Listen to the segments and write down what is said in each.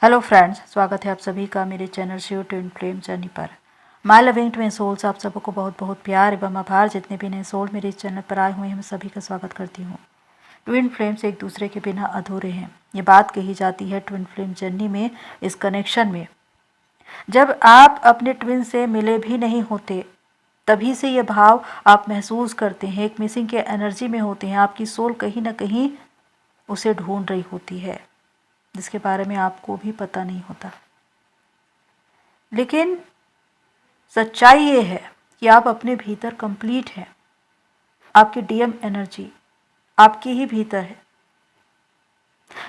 Hello friends, स्वागत है आप सभी का मेरे channel Shiv twin flame journey पर। माय लविंग ट्विन सोल्स, आप सबको बहुत बहुत प्यार एवं आभार। जितने भी नए सोल मेरे इस चैनल पर आए हुए हैं, मैं सभी का स्वागत करती हूँ। ट्विन फ्लेम्स एक दूसरे के बिना अधूरे हैं, ये बात कही जाती है ट्विन फ्लेम जर्नी में। इस कनेक्शन में जब आप अपने ट्विन से मिले भी नहीं होते, तभी से ये भाव आप महसूस करते हैं। एक मिसिंग के एनर्जी में होते हैं, आपकी सोल कहीं ना कहीं उसे ढूंढ रही होती है, जिसके बारे में आपको भी पता नहीं होता। लेकिन सच्चाई ये है कि आप अपने भीतर कंप्लीट हैं। आपकी डीएम एनर्जी आपके ही भीतर है।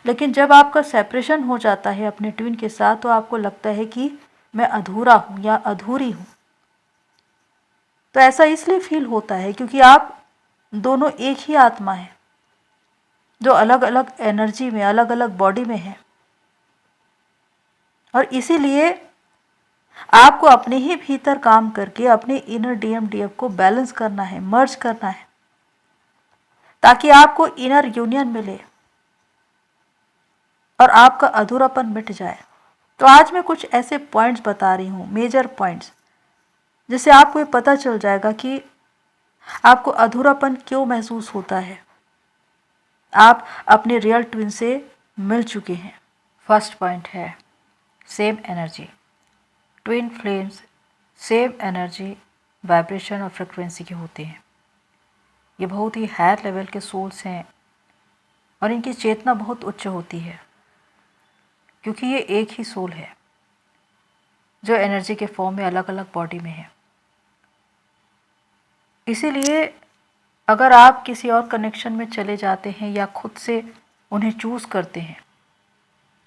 लेकिन जब आपका सेपरेशन हो जाता है अपने ट्विन के साथ, तो आपको लगता है कि मैं अधूरा हूं या अधूरी हूं। तो ऐसा इसलिए फील होता है क्योंकि आप दोनों एक ही आत्मा है, जो अलग अलग एनर्जी में, अलग अलग बॉडी में है। और इसीलिए आपको अपने ही भीतर काम करके अपने इनर डीएम डीएफ को बैलेंस करना है, मर्ज करना है, ताकि आपको इनर यूनियन मिले और आपका अधूरापन मिट जाए। तो आज मैं कुछ ऐसे पॉइंट्स बता रही हूँ, मेजर पॉइंट्स, जिससे आपको ये पता चल जाएगा कि आपको अधूरापन क्यों महसूस होता है। आप अपने रियल ट्विन से मिल चुके हैं। फर्स्ट पॉइंट है same energy. Twin flames same energy, vibration और फ्रिक्वेंसी के होते हैं। ये बहुत ही हायर लेवल के सोल्स हैं और इनकी चेतना बहुत उच्च होती है, क्योंकि ये एक ही सोल है जो एनर्जी के फॉर्म में अलग अलग बॉडी में है। इसीलिए अगर आप किसी और कनेक्शन में चले जाते हैं या खुद से उन्हें चूज़ करते हैं,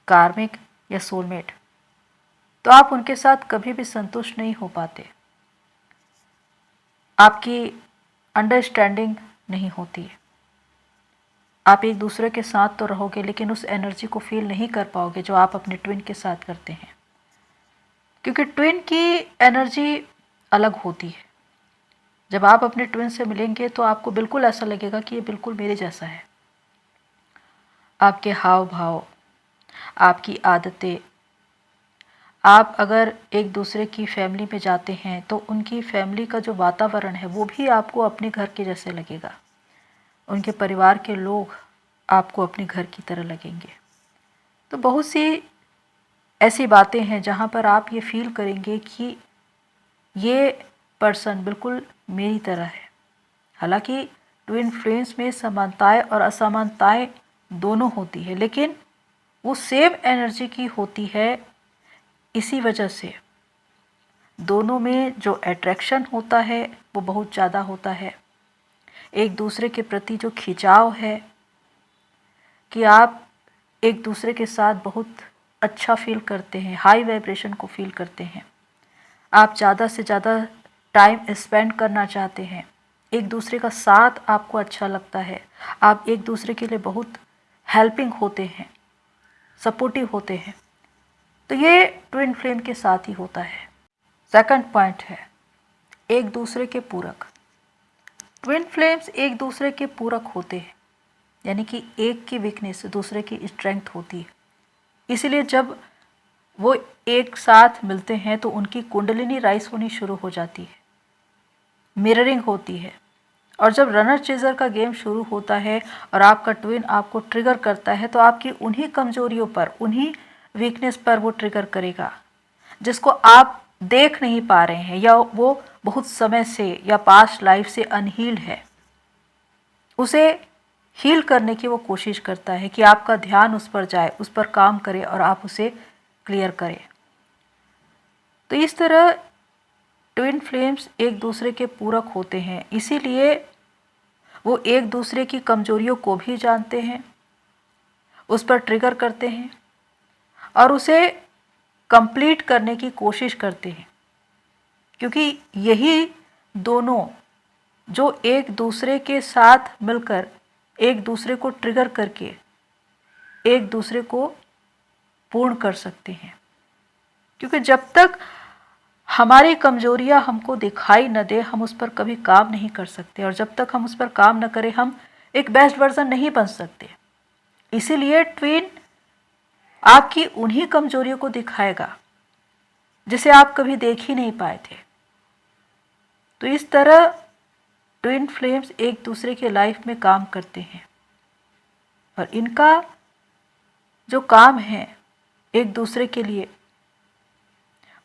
कार्मिक या सोलमेट, तो आप उनके साथ कभी भी संतुष्ट नहीं हो पाते। आपकी अंडरस्टैंडिंग नहीं होती। आप एक दूसरे के साथ तो रहोगे, लेकिन उस एनर्जी को फील नहीं कर पाओगे जो आप अपने ट्विन के साथ करते हैं, क्योंकि ट्विन की एनर्जी अलग होती है। जब आप अपने ट्विन से मिलेंगे तो आपको बिल्कुल ऐसा लगेगा कि ये बिल्कुल मेरे जैसा है। आपके हाव भाव, आपकी आदतें, आप अगर एक दूसरे की फैमिली में जाते हैं तो उनकी फैमिली का जो वातावरण है वो भी आपको अपने घर के जैसे लगेगा। उनके परिवार के लोग आपको अपने घर की तरह लगेंगे। तो बहुत सी ऐसी बातें हैं जहाँ पर आप ये फील करेंगे कि ये पर्सन बिल्कुल मेरी तरह है। हालांकि ट्विन फ्लेम्स में समानताएं और असमानताएं दोनों होती है, लेकिन वो सेम एनर्जी की होती है। इसी वजह से दोनों में जो अट्रैक्शन होता है वो बहुत ज़्यादा होता है। एक दूसरे के प्रति जो खिंचाव है कि आप एक दूसरे के साथ बहुत अच्छा फील करते हैं, हाई वाइब्रेशन को फील करते हैं। आप ज़्यादा से ज़्यादा टाइम स्पेंड करना चाहते हैं। एक दूसरे का साथ आपको अच्छा लगता है। आप एक दूसरे के लिए बहुत हेल्पिंग होते हैं, सपोर्टिव होते हैं। तो ये ट्विन फ्लेम के साथ ही होता है। सेकंड पॉइंट है एक दूसरे के पूरक। ट्विन फ्लेम्स एक दूसरे के पूरक होते हैं, यानी कि एक की वीकनेस दूसरे की स्ट्रेंथ होती है। इसीलिए जब वो एक साथ मिलते हैं तो उनकी कुंडलिनी राइज होनी शुरू हो जाती है, मिररिंग होती है। और जब रनर चेजर का गेम शुरू होता है और आपका ट्विन आपको ट्रिगर करता है, तो आपकी उन्हीं कमजोरियों पर, उन्हीं वीकनेस पर वो ट्रिगर करेगा, जिसको आप देख नहीं पा रहे हैं, या वो बहुत समय से या पास्ट लाइफ से अनहील्ड है। उसे हील करने की वो कोशिश करता है कि आपका ध्यान उस पर जाए, उस पर काम करे और आप उसे क्लियर करें। तो इस तरह ट्विन फ्लेम्स एक दूसरे के पूरक होते हैं। इसीलिए वो एक दूसरे की कमजोरियों को भी जानते हैं, उस पर ट्रिगर करते हैं और उसे कंप्लीट करने की कोशिश करते हैं, क्योंकि यही दोनों जो एक दूसरे के साथ मिलकर एक दूसरे को ट्रिगर करके एक दूसरे को पूर्ण कर सकते हैं। क्योंकि जब तक हमारी कमजोरियां हमको दिखाई न दे, हम उस पर कभी काम नहीं कर सकते, और जब तक हम उस पर काम न करें, हम एक बेस्ट वर्जन नहीं बन सकते। इसीलिए ट्विन आपकी उन्हीं कमजोरियों को दिखाएगा जिसे आप कभी देख ही नहीं पाए थे। तो इस तरह ट्विन फ्लेम्स एक दूसरे के लाइफ में काम करते हैं और इनका जो काम है एक दूसरे के लिए,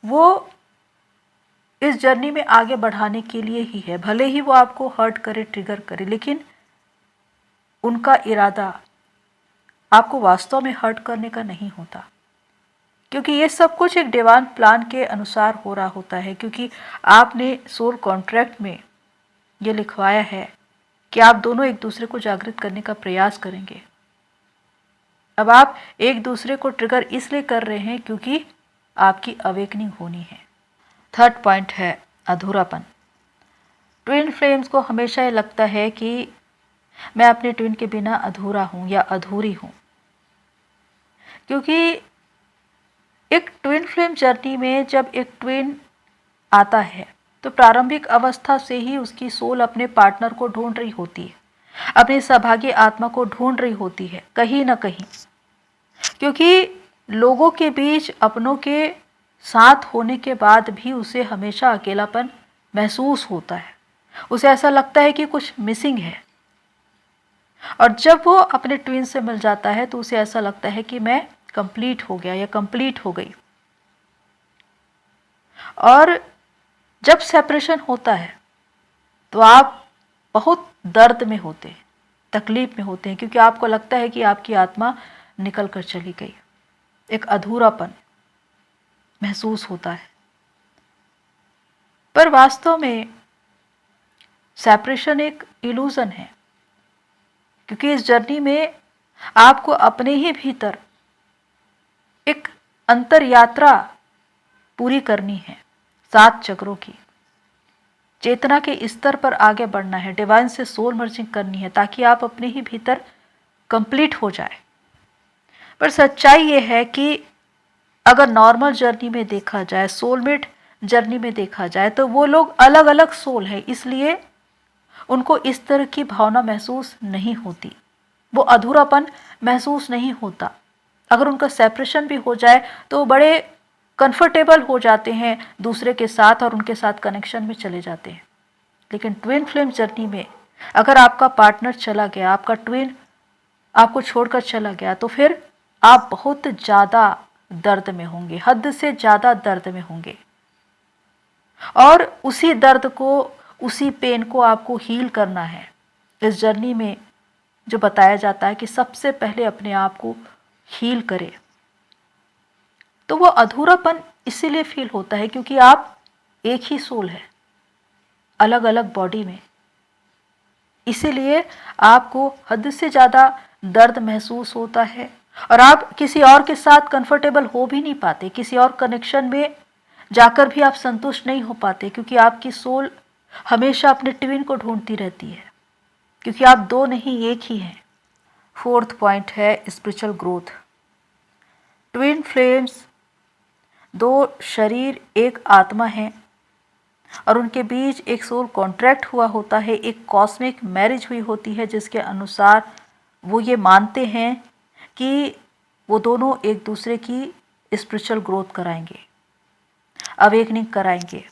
वो इस जर्नी में आगे बढ़ाने के लिए ही है। भले ही वो आपको हर्ट करे, ट्रिगर करे, लेकिन उनका इरादा आपको वास्तव में हर्ट करने का नहीं होता, क्योंकि ये सब कुछ एक डिवाइन प्लान के अनुसार हो रहा होता है। क्योंकि आपने सोल कॉन्ट्रैक्ट में ये लिखवाया है कि आप दोनों एक दूसरे को जागृत करने का प्रयास करेंगे। अब आप एक दूसरे को ट्रिगर इसलिए कर रहे हैं क्योंकि आपकी अवेकनिंग होनी है। थर्ड पॉइंट है अधूरापन। ट्विन फ्लेम्स को हमेशा ये लगता है कि मैं अपने ट्विन के बिना अधूरा हूँ या अधूरी हूँ, क्योंकि एक ट्विन फ्लेम जर्नी में जब एक ट्विन आता है तो प्रारंभिक अवस्था से ही उसकी सोल अपने पार्टनर को ढूंढ रही होती है, अपनी सौभाग्य आत्मा को ढूंढ रही होती है कहीं ना कहीं, क्योंकि लोगों के बीच अपनों के साथ होने के बाद भी उसे हमेशा अकेलापन महसूस होता है। उसे ऐसा लगता है कि कुछ मिसिंग है, और जब वो अपने ट्विन से मिल जाता है तो उसे ऐसा लगता है कि मैं कंप्लीट हो गया या कंप्लीट हो गई। और जब सेपरेशन होता है तो आप बहुत दर्द में होते हैं, तकलीफ में होते हैं, क्योंकि आपको लगता है कि आपकी आत्मा निकल कर चली गई। एक अधूरापन महसूस होता है। पर वास्तव में सेपरेशन एक इल्यूजन है, क्योंकि इस जर्नी में आपको अपने ही भीतर एक अंतर यात्रा पूरी करनी है, 7 चक्रों की चेतना के स्तर पर आगे बढ़ना है, डिवाइन से सोल मर्जिंग करनी है, ताकि आप अपने ही भीतर कंप्लीट हो जाए। पर सच्चाई ये है कि अगर नॉर्मल जर्नी में देखा जाए, सोलमेट जर्नी में देखा जाए, तो वो लोग अलग अलग सोल है, इसलिए उनको इस तरह की भावना महसूस नहीं होती, वो अधूरापन महसूस नहीं होता। अगर उनका सेपरेशन भी हो जाए तो बड़े कंफर्टेबल हो जाते हैं दूसरे के साथ और उनके साथ कनेक्शन में चले जाते हैं। लेकिन ट्विन फ्लेम जर्नी में अगर आपका पार्टनर चला गया, आपका ट्विन आपको छोड़कर चला गया, तो फिर आप बहुत ज़्यादा दर्द में होंगे, हद से ज़्यादा दर्द में होंगे। और उसी दर्द को, उसी पेन को आपको हील करना है। इस जर्नी में जो बताया जाता है कि सबसे पहले अपने आप को हील करें। तो वो अधूरापन इसीलिए फील होता है क्योंकि आप एक ही सोल है, अलग अलग बॉडी में। इसीलिए आपको हद से ज़्यादा दर्द महसूस होता है और आप किसी और के साथ कंफर्टेबल हो भी नहीं पाते, किसी और कनेक्शन में जाकर भी आप संतुष्ट नहीं हो पाते, क्योंकि आपकी सोल हमेशा अपने ट्विन को ढूंढती रहती है, क्योंकि आप दो नहीं एक ही हैं। फोर्थ पॉइंट है स्पिरिचुअल ग्रोथ। ट्विन फ्लेम्स 2 शरीर एक आत्मा है और उनके बीच एक सोल कॉन्ट्रैक्ट हुआ होता है, एक कॉस्मिक मैरिज हुई होती है, जिसके अनुसार वो ये मानते हैं कि वो दोनों एक दूसरे की स्पिरिचुअल ग्रोथ कराएंगे, अवेकनिंग कराएंगे।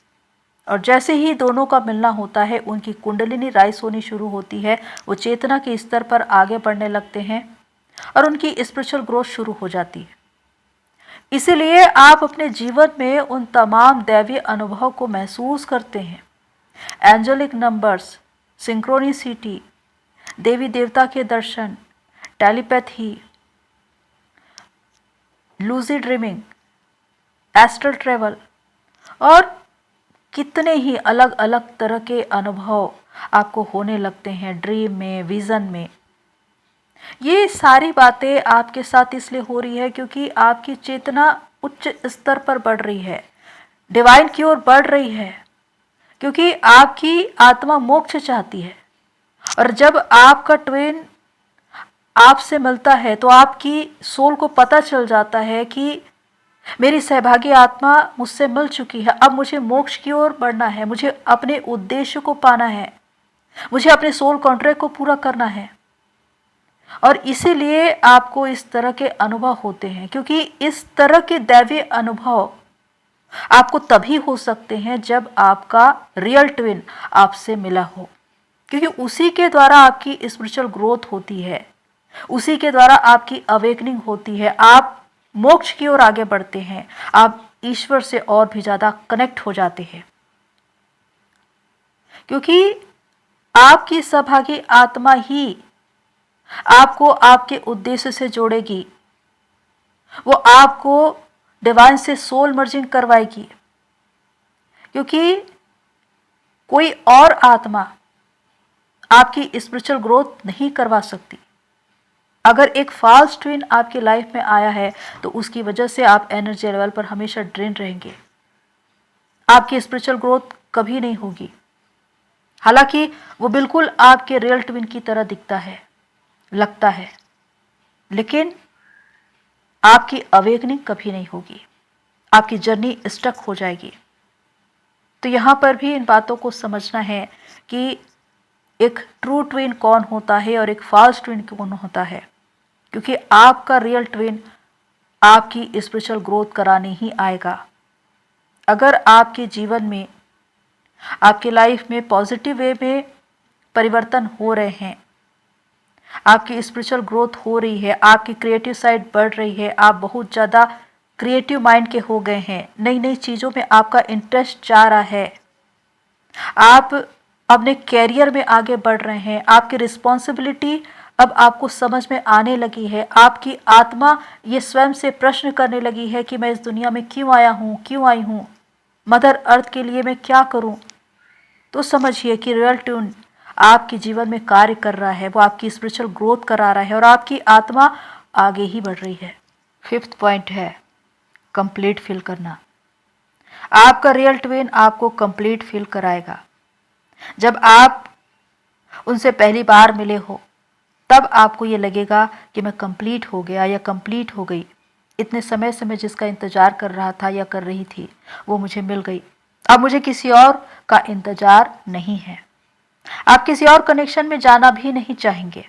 और जैसे ही दोनों का मिलना होता है, उनकी कुंडलिनी राइज होनी शुरू होती है, वो चेतना के स्तर पर आगे बढ़ने लगते हैं और उनकी स्पिरिचुअल ग्रोथ शुरू हो जाती है। इसीलिए आप अपने जीवन में उन तमाम दैवीय अनुभव को महसूस करते हैं। एंजेलिक नंबर्स, सिंक्रोनिसिटी, देवी देवता के दर्शन, टेलीपैथी, लूजिड ड्रीमिंग, एस्ट्रल ट्रेवल और कितने ही अलग अलग तरह के अनुभव आपको होने लगते हैं ड्रीम में, विजन में। ये सारी बातें आपके साथ इसलिए हो रही है क्योंकि आपकी चेतना उच्च स्तर पर बढ़ रही है, डिवाइन की ओर बढ़ रही है, क्योंकि आपकी आत्मा मोक्ष चाहती है। और जब आपका ट्विन आपसे मिलता है तो आपकी सोल को पता चल जाता है कि मेरी सहभागी आत्मा मुझसे मिल चुकी है, अब मुझे मोक्ष की ओर बढ़ना है, मुझे अपने उद्देश्य को पाना है, मुझे अपने सोल कॉन्ट्रैक्ट को पूरा करना है। और इसीलिए आपको इस तरह के अनुभव होते हैं, क्योंकि इस तरह के दैवीय अनुभव आपको तभी हो सकते हैं जब आपका रियल ट्विन आपसे मिला हो, क्योंकि उसी के द्वारा आपकी स्पिरिचुअल ग्रोथ होती है, उसी के द्वारा आपकी अवेकनिंग होती है, आप मोक्ष की ओर आगे बढ़ते हैं, आप ईश्वर से और भी ज़्यादा कनेक्ट हो जाते हैं, क्योंकि आपकी सहभागी आत्मा ही आपको आपके उद्देश्य से जोड़ेगी, वो आपको डिवाइन से सोल मर्जिंग करवाएगी, क्योंकि कोई और आत्मा आपकी स्पिरिचुअल ग्रोथ नहीं करवा सकती। अगर एक फॉल्स ट्विन आपकी लाइफ में आया है तो उसकी वजह से आप एनर्जी लेवल पर हमेशा ड्रेन रहेंगे, आपकी स्पिरिचुअल ग्रोथ कभी नहीं होगी। हालांकि वो बिल्कुल आपके रियल ट्विन की तरह दिखता है, लगता है, लेकिन आपकी अवेकनिंग कभी नहीं होगी, आपकी जर्नी स्टक हो जाएगी। तो यहाँ पर भी इन बातों को समझना है कि एक ट्रू ट्विन कौन होता है और एक फॉल्स ट्विन कौन होता है, क्योंकि आपका रियल ट्विन आपकी स्पिरिचुअल ग्रोथ कराने ही आएगा। अगर आपके जीवन में, आपके लाइफ में पॉजिटिव वे में परिवर्तन हो रहे हैं, आपकी स्पिरिचुअल ग्रोथ हो रही है, आपकी क्रिएटिव साइड बढ़ रही है, आप बहुत ज़्यादा क्रिएटिव माइंड के हो गए हैं, नई नई चीज़ों में आपका इंटरेस्ट जा रहा है, आप अपने कैरियर में आगे बढ़ रहे हैं, आपकी रिस्पॉन्सिबिलिटी अब आपको समझ में आने लगी है, आपकी आत्मा ये स्वयं से प्रश्न करने लगी है कि मैं इस दुनिया में क्यों आया हूँ, क्यों आई हूँ, मदर अर्थ के लिए मैं क्या करूँ। तो समझिए कि रियल ट्विन आपके जीवन में कार्य कर रहा है, वो आपकी स्पिरिचुअल ग्रोथ करा रहा है और आपकी आत्मा आगे ही बढ़ रही है। 5th पॉइंट है कंप्लीट फील करना। आपका रियल ट्विन आपको कंप्लीट फील कराएगा। जब आप उनसे पहली बार मिले हो तब आपको ये लगेगा कि मैं कंप्लीट हो गया या कंप्लीट हो गई, इतने समय से मैं जिसका इंतज़ार कर रहा था या कर रही थी वो मुझे मिल गई, अब मुझे किसी और का इंतज़ार नहीं है। आप किसी और कनेक्शन में जाना भी नहीं चाहेंगे।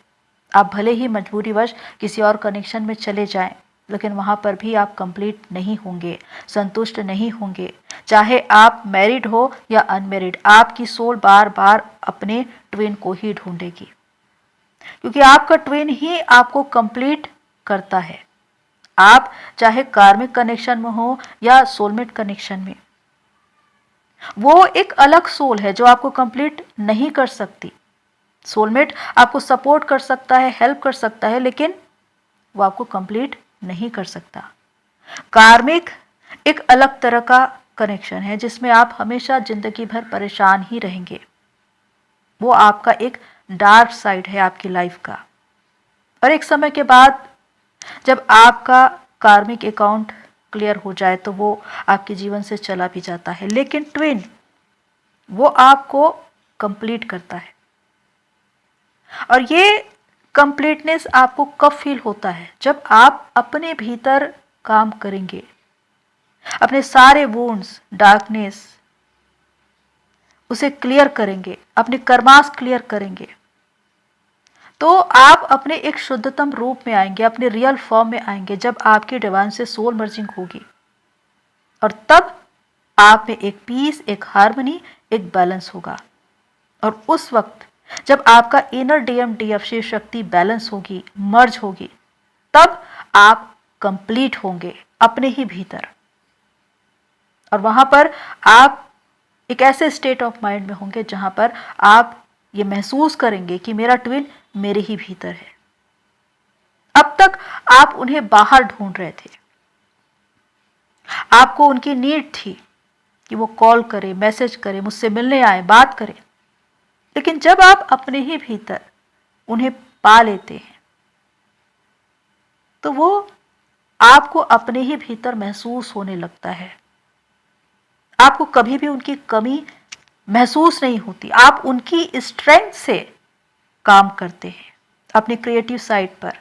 आप भले ही मजबूरीवश किसी और कनेक्शन में चले जाएं, लेकिन वहाँ पर भी आप कंप्लीट नहीं होंगे, संतुष्ट नहीं होंगे। चाहे आप मैरिड हो या अनमैरिड, आपकी सोल बार बार अपने ट्विन को ही ढूंढेगी, क्योंकि आपका ट्विन ही आपको कंप्लीट करता है। आप चाहे कार्मिक कनेक्शन में हो या सोलमेट कनेक्शन में, वो एक अलग सोल है जो आपको कंप्लीट नहीं कर सकती। सोलमेट आपको सपोर्ट कर सकता है, हेल्प कर सकता है, लेकिन वो आपको कंप्लीट नहीं कर सकता। कार्मिक एक अलग तरह का कनेक्शन है जिसमें आप हमेशा जिंदगी भर परेशान ही रहेंगे। वो आपका एक डार्क साइड है आपकी लाइफ का, और एक समय के बाद जब आपका कार्मिक अकाउंट क्लियर हो जाए तो वो आपके जीवन से चला भी जाता है, लेकिन ट्विन वो आपको कंप्लीट करता है। और ये कंप्लीटनेस आपको कब फील होता है? जब आप अपने भीतर काम करेंगे, अपने सारे वुंड्स, डार्कनेस उसे क्लियर करेंगे, अपने कर्मास क्लियर करेंगे, तो आप अपने एक शुद्धतम रूप में आएंगे, अपने रियल फॉर्म में आएंगे, जब आपकी डिवाइन से सोल मर्जिंग होगी। और तब आप में एक पीस, एक हार्मनी, एक बैलेंस होगा। और उस वक्त जब आपका inner DM DF Shiv Shakti balance होगी, मर्ज होगी, तब आप कंप्लीट होंगे अपने ही भीतर। और वहां पर आप एक ऐसे स्टेट ऑफ माइंड में होंगे जहां पर आप ये महसूस करेंगे कि मेरा ट्विन मेरे ही भीतर है। अब तक आप उन्हें बाहर ढूंढ रहे थे, आपको उनकी नीड थी कि वो कॉल करे, मैसेज करे, मुझसे मिलने आए, बात करें, लेकिन जब आप अपने ही भीतर उन्हें पा लेते हैं तो वो आपको अपने ही भीतर महसूस होने लगता है। आपको कभी भी उनकी कमी महसूस नहीं होती। आप उनकी स्ट्रेंथ से काम करते हैं अपने क्रिएटिव साइड पर।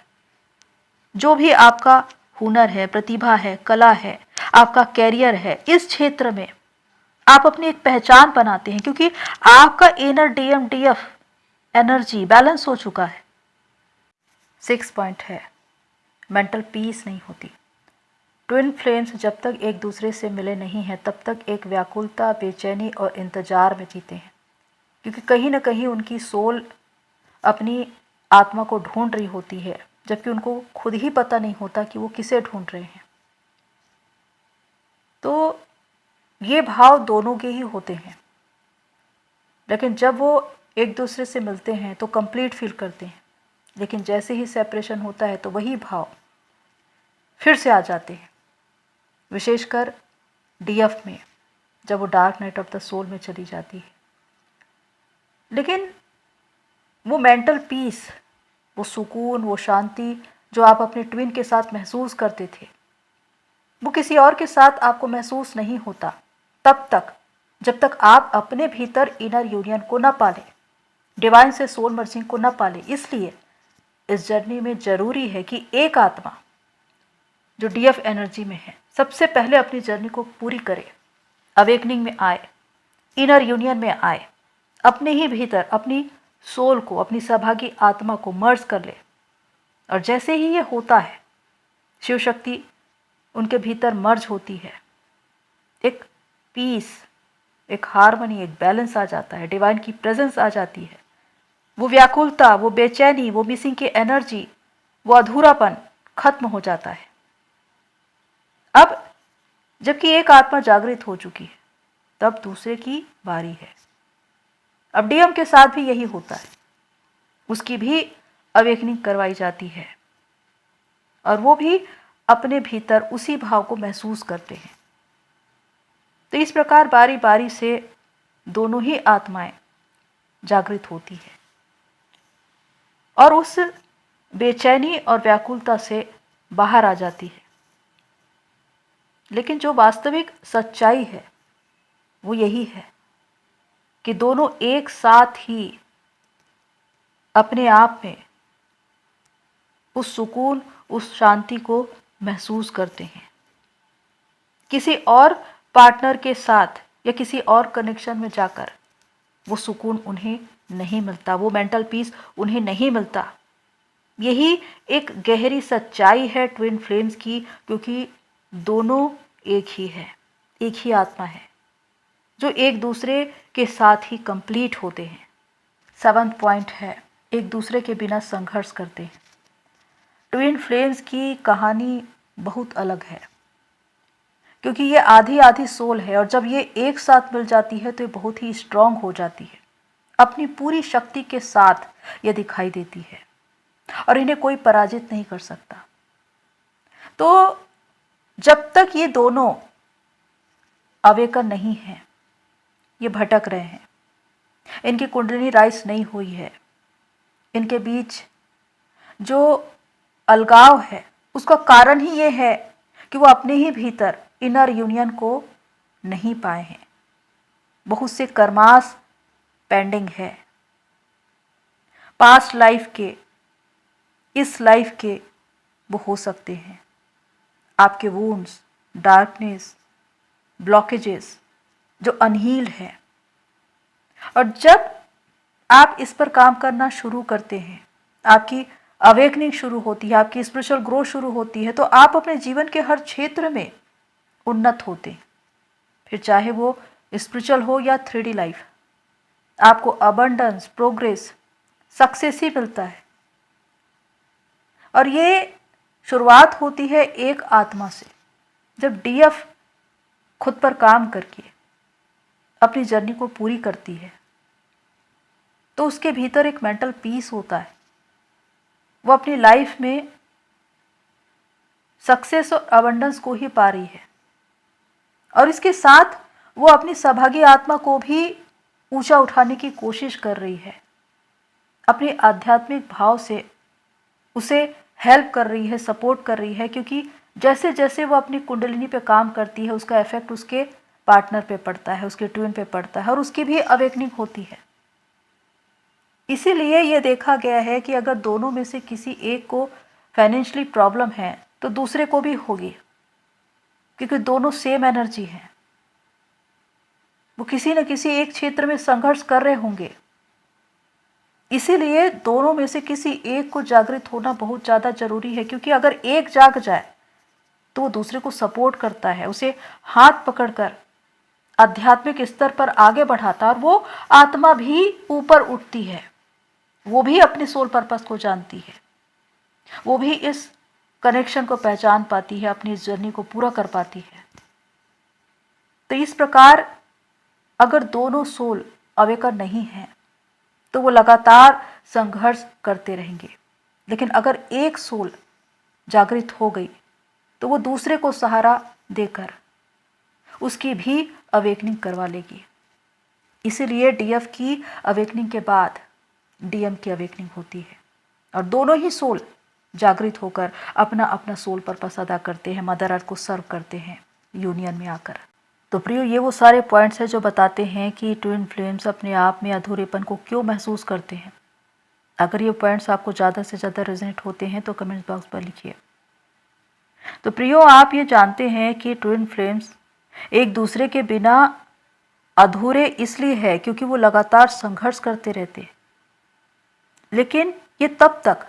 जो भी आपका हुनर है, प्रतिभा है, कला है, आपका कैरियर है, इस क्षेत्र में आप अपनी एक पहचान बनाते हैं, क्योंकि आपका inner DM DF energy balance हो चुका है। 6 पॉइंट है, मेंटल पीस नहीं होती। ट्विन फ्लेम्स जब तक एक दूसरे से मिले नहीं हैं तब तक एक व्याकुलता, बेचैनी और इंतजार में जीते हैं, क्योंकि कहीं ना कहीं उनकी सोल अपनी आत्मा को ढूंढ रही होती है, जबकि उनको खुद ही पता नहीं होता कि वो किसे ढूंढ रहे हैं। तो ये भाव दोनों के ही होते हैं, लेकिन जब वो एक दूसरे से मिलते हैं तो कंप्लीट फील करते हैं, लेकिन जैसे ही सेपरेशन होता है तो वही भाव फिर से आ जाते हैं, विशेषकर डीएफ में, जब वो dark night of the soul में चली जाती है। लेकिन वो मेंटल पीस, वो सुकून, वो शांति जो आप अपने ट्विन के साथ महसूस करते थे, वो किसी और के साथ आपको महसूस नहीं होता तब तक जब तक आप अपने भीतर इनर यूनियन को न पालें, डिवाइन से सोल मर्जिंग को न पालें। इसलिए इस जर्नी में जरूरी है कि एक आत्मा जो डीएफ एनर्जी में है सबसे पहले अपनी जर्नी को पूरी करे, अवेकनिंग में आए, इनर यूनियन में आए, अपने ही भीतर अपनी सोल को, अपनी सहभागी आत्मा को मर्ज कर ले। और जैसे ही ये होता है, शिव शक्ति उनके भीतर मर्ज होती है, एक पीस, एक हार्मनी, एक बैलेंस आ जाता है, डिवाइन की प्रेजेंस आ जाती है। वो व्याकुलता, वो बेचैनी, वो मिसिंग की एनर्जी, वो अधूरापन खत्म हो जाता है। अब जबकि एक आत्मा जागृत हो चुकी है, तब दूसरे की बारी है। अब डीएम के साथ भी यही होता है, उसकी भी अवेकनिंग करवाई जाती है और वो भी अपने भीतर उसी भाव को महसूस करते हैं। तो इस प्रकार बारी बारी से दोनों ही आत्माएं जागृत होती है और उस बेचैनी और व्याकुलता से बाहर आ जाती है। लेकिन जो वास्तविक सच्चाई है वो यही है कि दोनों एक साथ ही अपने आप में उस सुकून, उस शांति को महसूस करते हैं। किसी और पार्टनर के साथ या किसी और कनेक्शन में जाकर वो सुकून उन्हें नहीं मिलता, वो मेंटल पीस उन्हें नहीं मिलता। यही एक गहरी सच्चाई है ट्विन फ्लेम्स की, क्योंकि दोनों एक ही है, एक ही आत्मा है जो एक दूसरे के साथ ही कंप्लीट होते हैं। 7 पॉइंट है, एक दूसरे के बिना संघर्ष करते हैं। ट्विन फ्लेम्स की कहानी बहुत अलग है, क्योंकि ये आधी आधी सोल है और जब ये एक साथ मिल जाती है तो ये बहुत ही स्ट्रांग हो जाती है, अपनी पूरी शक्ति के साथ ये दिखाई देती है और इन्हें कोई पराजित नहीं कर सकता। तो जब तक ये दोनों अवेकन नहीं हैं, ये भटक रहे हैं, इनकी कुंडलिनी राइज नहीं हुई है, इनके बीच जो अलगाव है उसका कारण ही ये है कि वो अपने ही भीतर इनर यूनियन को नहीं पाए हैं। बहुत से कर्मास पेंडिंग है, पास्ट लाइफ के, इस लाइफ के वो हो सकते हैं। आपके वुंड्स, डार्कनेस, ब्लॉकेजेस जो अनहील्ड है, और जब आप इस पर काम करना शुरू करते हैं, आपकी अवेकनिंग शुरू होती है, आपकी स्पिरिचुअल ग्रोथ शुरू होती है, तो आप अपने जीवन के हर क्षेत्र में उन्नत होते हैं। फिर चाहे वो स्पिरिचुअल हो या 3D लाइफ, आपको अबंडेंस, प्रोग्रेस, सक्सेस ही मिलता है। और ये शुरुआत होती है एक आत्मा से। जब डीएफ खुद पर काम करके अपनी जर्नी को पूरी करती है तो उसके भीतर एक मेंटल पीस होता है, वो अपनी लाइफ में सक्सेस और अबंडेंस को ही पा रही है और इसके साथ वो अपनी सहभागी आत्मा को भी ऊंचा उठाने की कोशिश कर रही है, अपने आध्यात्मिक भाव से उसे हेल्प कर रही है, सपोर्ट कर रही है, क्योंकि जैसे जैसे वो अपनी कुंडलिनी पे काम करती है उसका इफेक्ट उसके पार्टनर पे पड़ता है, उसके ट्विन पे पड़ता है और उसकी भी अवेकनिंग होती है। इसीलिए ये देखा गया है कि अगर दोनों में से किसी एक को फाइनेंशियली प्रॉब्लम है तो दूसरे को भी होगी, क्योंकि दोनों सेम एनर्जी हैं, वो किसी न किसी एक क्षेत्र में संघर्ष कर रहे होंगे। इसीलिए दोनों में से किसी एक को जागृत होना बहुत ज़्यादा जरूरी है, क्योंकि अगर एक जाग जाए तो वो दूसरे को सपोर्ट करता है, उसे हाथ पकड़कर आध्यात्मिक स्तर पर आगे बढ़ाता है, और वो आत्मा भी ऊपर उठती है, वो भी अपने सोल पर्पस को जानती है, वो भी इस कनेक्शन को पहचान पाती है, अपनी इस जर्नी को पूरा कर पाती है। तो इस प्रकार अगर दोनों सोल अवेकन नहीं है तो वो लगातार संघर्ष करते रहेंगे, लेकिन अगर एक सोल जागृत हो गई तो वो दूसरे को सहारा देकर उसकी भी अवेकनिंग करवा लेगी। इसीलिए डीएफ की अवेकनिंग के बाद डीएम की अवेकनिंग होती है, और दोनों ही सोल जागृत होकर अपना अपना सोल पर्पस अदा करते हैं, मदर अर्थ को सर्व करते हैं यूनियन में आकर। तो प्रियो, ये वो सारे पॉइंट्स हैं जो बताते हैं कि ट्विन फ्लेम्स अपने आप में अधूरेपन को क्यों महसूस करते हैं। अगर ये पॉइंट्स आपको ज़्यादा से ज़्यादा रेजोनेट होते हैं तो कमेंट बॉक्स पर लिखिए। तो प्रियो, आप ये जानते हैं कि ट्विन फ्लेम्स एक दूसरे के बिना अधूरे इसलिए है क्योंकि वो लगातार संघर्ष करते रहते हैं, लेकिन ये तब तक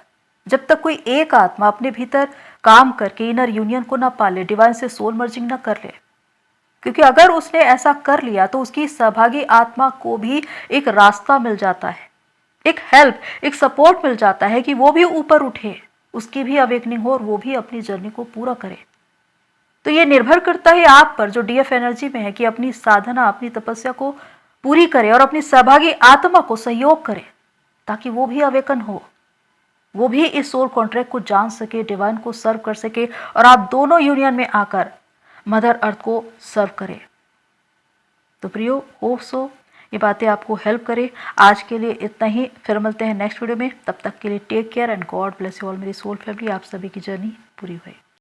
जब तक कोई एक आत्मा अपने भीतर काम करके इनर यूनियन को ना पाले, डिवाइन से सोल मर्जिंग ना कर ले। क्योंकि अगर उसने ऐसा कर लिया तो उसकी सहभागी आत्मा को भी एक रास्ता मिल जाता है, एक हेल्प, एक सपोर्ट मिल जाता है कि वो भी ऊपर उठे, उसकी भी अवेकनिंग हो और वो भी अपनी जर्नी को पूरा करे। तो ये निर्भर करता है आप पर जो डीएफ एनर्जी में है कि अपनी साधना, अपनी तपस्या को पूरी करे और अपनी सहभागी आत्मा को सहयोग करे, ताकि वो भी अवेकन हो, वो भी इस सोल कॉन्ट्रैक्ट को जान सके, डिवाइन को सर्व कर सके, और आप दोनों यूनियन में आकर मदर अर्थ को सर्व करें। तो प्रियो, होप सो ये बातें आपको हेल्प करें। आज के लिए इतना ही, फिर मिलते हैं नेक्स्ट वीडियो में। तब तक के लिए take care and God bless you all. मेरी सोल फैमिली, आप सभी की जर्नी पूरी हुई।